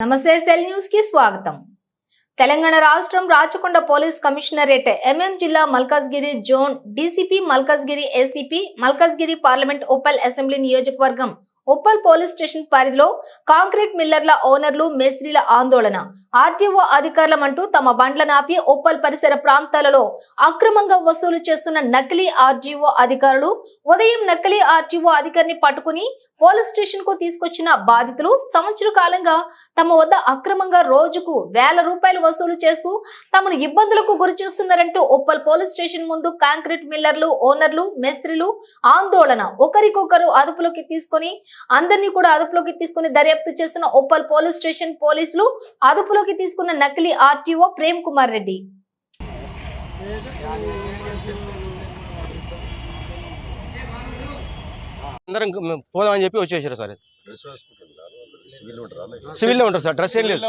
నమస్తే cell news కి స్వాగతం. తెలంగాణ రాష్ట్రం రాచకొండ పోలీస్ కమిషనరేట్ ఎంఎం జిల్లా Malkajgiri zone DCP Malkajgiri ACP Malkajgiri parliament Uppal assembly నియోజకవర్గం ఉప్పల్ పోలీస్ స్టేషన్ పరిధిలో కాంక్రీట్ మిల్లర్ల ఓనర్లు మేస్త్రీల ఆందోళన. ఆర్టీఓ అధికారులమంటూ తమ బండ్లను ఆపి ఉప్పల్ పరిసర ప్రాంతాలలో అక్రమంగా వసూలు చేస్తున్న నకిలీ ఆర్టీఓ అధికారులు ఉదయం నకిలీ ఆర్టీఓ అధికారిని పట్టుకుని పోలీస్ స్టేషన్ కు తీసుకొచ్చిన బాధితులు సంవత్సర కాలంగా తమ వద్ద అక్రమంగా రోజుకు వేల రూపాయలు వసూలు చేస్తూ తమను ఇబ్బందులకు గురి చేస్తున్నారంటూ ఉప్పల్ పోలీస్ స్టేషన్ ముందు కాంక్రీట్ మిల్లర్లు ఓనర్లు మేస్త్రీలు ఆందోళన. ఒకరికొకరు అదుపులోకి తీసుకుని అందరినీ కూడా అదుపులోకి తీసుకుని దర్యాప్తు చేస్తున్న ఉప్పల్ పోలీస్ స్టేషన్ పోలీసులు అదుపులోకి తీసుకున్న నకిలీ ఆర్టీఓ ప్రేమ్ కుమార్ రెడ్డి. అందరం పోదామని చెప్పి వచ్చేసారు సార్. సివిల్ లో ఉంటారు సార్, డ్రెస్ ఏం లేదు.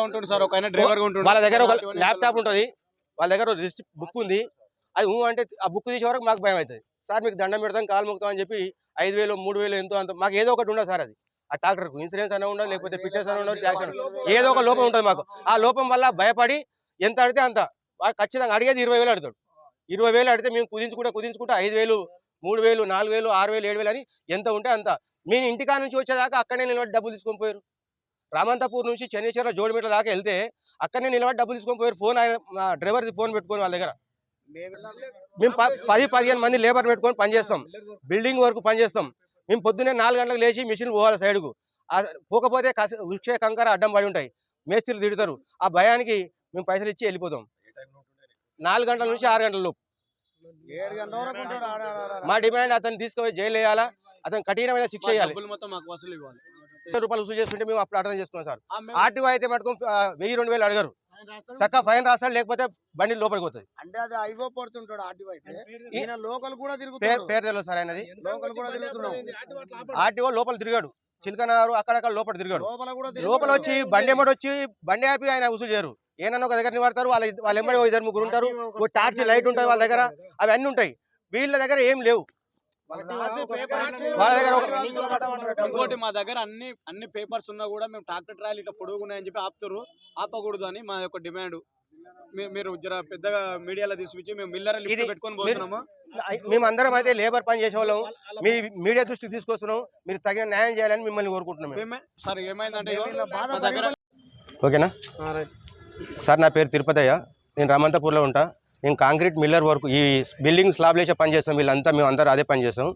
వాళ్ళ దగ్గర ఒక ల్యాప్టాప్ ఉంటుంది, వాళ్ళ దగ్గర రిజిస్టర్ బుక్ ఉంది. అది అంటే ఆ బుక్ తీసే వరకు మాకు భయం అవుతుంది. సార్ మీకు దండం పెడతాం, కాలు మొక్కుతాం అని చెప్పి 5,000 3,000 ఎంతో అంత మాకు ఏదో ఒకటి ఉండదు సార్. అది ఆ ట్రాక్టర్కు ఇన్సూరెన్స్ అనే ఉండదు, లేకపోతే ఫిట్నెస్ అని ఉండదు, ట్యాక్స్ ఏదో ఒక లోపం ఉంటుంది మాకు. ఆ లోపం వల్ల భయపడి ఎంత అడితే అంత ఖచ్చితంగా అడిగేది 20,000 అడుగుతాడు. 20,000 అడితే మేము కుదించుకుంటా 5,000 3,000 4,000 6,000 7,000 అని ఎంత ఉంటే అంత. మేము ఇంటికా నుంచి వచ్చేదాకా అక్కడనే నిలబడి డబ్బులు తీసుకొని పోయారు. రామంతపూర్ నుంచి చెన్నైశ్వర జోడిమీటర్ దాకా వెళ్తే అక్కడనే నిలబడి డబ్బులు తీసుకొని పోయారు. ఫోన్ ఆయన డ్రైవర్ది ఫోన్ పెట్టుకొని వాళ్ళ దగ్గర మేము 10-15 మంది లేబర్ పెట్టుకొని పనిచేస్తాం. బిల్డింగ్ వరకు పనిచేస్తాం. మేము పొద్దున్నే 4 గంటలకు లేచి మిషన్ పోవాలి సైడ్కు. పోకపోతే ఉక్షే కంకర అడ్డం పడి ఉంటాయి, మేస్త్రీలు తిడతారు. ఆ భయానికి మేము పైసలు ఇచ్చి వెళ్ళిపోతాం. 4 గంటల నుంచి 6 గంటల లోపు. మా డిమాండ్ అతను తీసుకుపోయి జైలు వేయాలా, అతను కఠినమైన శిక్ష చేయాలి. రూపాయలు వసూలు చేస్తుంటే మేము అప్పుడు అర్థం చేసుకున్నాం సార్. ఆర్టీఓ అయితే మటుకు 1,000-2,000 అడగారు. చక్కగా ఫైన్ రాస్తాడు, లేకపోతే బండి లోపలికి పోతుంది. అంటే అది ఐవో పడుతుంటాడు ఆర్టీఓ అయితే. లోకల్ కూడా పేరు తెలియదు సార్ ఆయనది. ఆర్టీఓ లోపల తిరిగాడు, చిలకనారు అక్కడక్కడ లోపల తిరిగాడు. లోపల వచ్చి బండి ఎమ్మడి వచ్చి బండి ఆపి ఆయన వసూలు చేయరు. ఏనన్నా ఒక దగ్గర నిలబడతారు, వాళ్ళ ఎమ్మడి 2-3 ఉంటారు. టార్చ్ లైట్ ఉంటాయి వాళ్ళ దగ్గర, అవి అన్ని ఉంటాయి. వీళ్ళ దగ్గర ఏం లేవు. వాళ్ళ దగ్గర ఇంకోటి మా దగ్గర అన్ని పేపర్స్ ఉన్నా కూడా మేము ట్రాక్టర్ ట్రాయల్ ఇట్లా పొడుగున్నాయని చెప్పి ఆపుతారు. ఆపకూడదు అని మా యొక్క డిమాండ్. మీరు జర పెద్దగా మీడియాలో తీసుకొచ్చి మేము మిల్లర్ పెట్టుకొని పోతున్నాము. మేము అందరం అయితే లేబర్ పని చేసే వాళ్ళం. మీ మీడియా దృష్టికి తీసుకొస్తున్నాం, మీరు తగిన న్యాయం చేయాలని మిమ్మల్ని కోరుకుంటున్నాం. సార్ ఏమైందంటే ఓకేనా సార్, నా పేరు తిరుపతయ్య, నేను రామంతపూర్లో ఉంటా. నేను కాంక్రీట్ మిల్లర్ వర్క్, ఈ బిల్డింగ్ స్లాబ్ లేచే పని చేస్తాం. మేము అందరూ అదే పని చేస్తాం.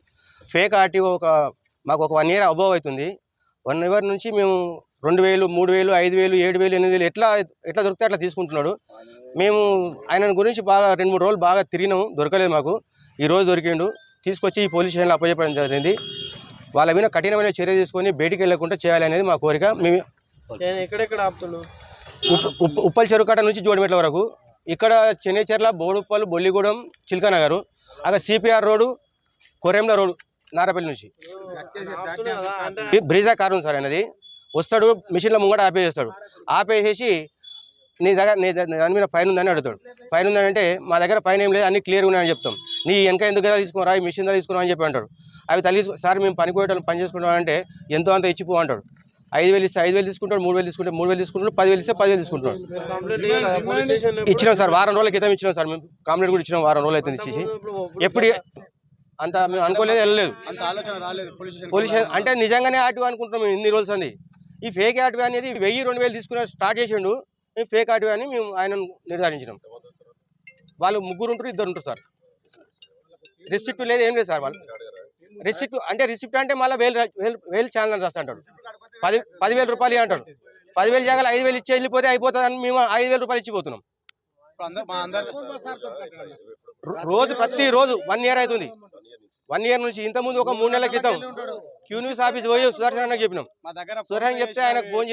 ఫేక్ ఆర్టీఓ మాకు ఒక 1 year అబోవ్ అవుతుంది. 1 year నుంచి మేము 2,000 3,000 5,000 7,000 8,000 ఎట్లా దొరికితే అట్లా తీసుకుంటున్నాడు. మేము ఆయన గురించి బాగా 2-3 రోజులు బాగా తిరిగినాము, దొరకలేదు మాకు. ఈరోజు దొరికిండు, తీసుకొచ్చి ఈ పోలీస్ స్టేషన్లో అప్పచెప్పడం జరిగింది. వాళ్ళ మీద కఠినమైన చర్య తీసుకొని బయటికి వెళ్ళకుండా చేయాలనేది మా కోరిక. మేము ఉప్పల్ చెరుకట్ట నుంచి జోడిమెట్ల వరకు, ఇక్కడ చెన్నైచర్ల, బోడుప్పల్, బొల్లిగూడెం, చిల్కనగర్, అక్కడ సిపిఆర్ రోడ్డు, కొరెంల రోడ్డు, నారపల్లి నుంచి బ్రీజా కారు ఉంది సార్. అనేది వస్తాడు, మిషన్ల ముంగట ఆపేస్తాడు. ఆపేసేసి నీ దాని మీద ఫైన్ ఉందని అడుగుతాడు. ఫైన్ ఉందని అంటే మా దగ్గర ఫైన్ ఏం లేదు, అన్ని క్లియర్గా ఉన్నాయని చెప్తాం. నీ వెనక ఎందుకు తీసుకురా, ఈ మిషన్ దగ్గర తీసుకురా అని చెప్పి అంటాడు. అవి తల్లి సార్ మేము పని పోయేటోళ్ళం పని చేసుకుంటాం అంటే ఎంతో అంత ఇచ్చిపో అంటాడు. 5,000 ఇస్తే 5,000 తీసుకుంటాడు, 3,000 తీసుకుంటే 3,000 తీసుకుంటాడు, 10,000 ఇస్తే 10,000 తీసుకుంటాడు. ఇచ్చినాం సార్, వారం రోజుల క్రితం ఇచ్చినాం సార్. మేము కంప్లైంట్ కూడా ఇచ్చినాం, వారం రోజులు అయితే ఇచ్చేసి. ఎప్పుడు అంత మేము అనుకోలేదు, వెళ్ళలేదు. పోలీస్ అంటే నిజంగానే ఆర్టీఓ అనుకుంటున్నాం ఇన్ని రోజులు అంది. ఈ ఫేక్ ఆర్టీఓ అనేది 1,000-2,000 తీసుకుని స్టార్ట్ చేసిండు. మేము ఫేక్ ఆర్టీఓ అని మేము ఆయన నిర్ధారించినాం. వాళ్ళు 3 ఉంటారు, 2 ఉంటారు సార్. రిసిప్ట్ లేదు, ఏం లేదు సార్. వాళ్ళు రిసిప్ట్ అంటే మళ్ళీ 1,000 ఛానల్ రాస్తా అంటాడు. 10,000 రూపాయలు అంటాడు. 10,000 జాగాలు 5,000 ఇచ్చి వెళ్ళిపోతే అయిపోతుంది అని మేము 5,000 రూపాయలు ఇచ్చిపోతున్నాం. ప్రతి రోజు 1 year అవుతుంది. 1 year నుంచి ఇంతకుముందు ఒక 3 నెలల క్రితం క్యూన్యూస్ ఆఫీస్ పోయి సుదర్శన్ చెప్పినాం. సుదర్శన్ చెప్తే ఆయనకు ఫోన్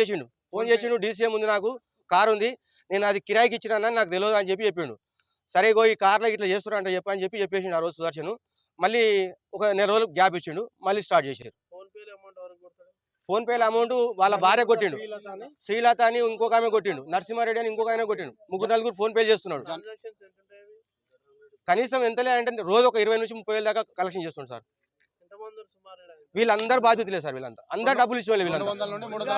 చేసిండు. డీసీఎం ఉంది, నాకు కారు ఉంది, నేను అది కిరాయికి ఇచ్చినా నాకు తెలియదు అని చెప్పి చెప్పిండు. సరే గో ఈ కార్లో ఇట్లా చేస్తున్నారంట చెప్పని చెప్పేసిండు ఆ రోజు సుదర్శన్. మళ్ళీ ఒక 1 నెల రోజులు గ్యాప్ ఇచ్చిండు, మళ్ళీ స్టార్ట్ చేశారు. ఫోన్పేల అమౌంట్ వాళ్ళ భార్య కొట్టిండు, శ్రీలత అని ఇంకొక ఆమె కొట్టిండు, నరసింహారెడ్డి అని ఇంకొక ఆయన కొట్టిండు. 3-4 ఫోన్పే చేస్తున్నాడు. కనీసం ఎంతలే అంటే రోజు ఒక 20,000 నుంచి 30,000 దాకా కలెక్షన్ చేస్తున్నాడు సార్. వీళ్ళందరూ బాధ్యతలే సార్. వీళ్ళంతా అందరు డబ్బులు ఇచ్చేవాళ్ళు. వీళ్ళంతా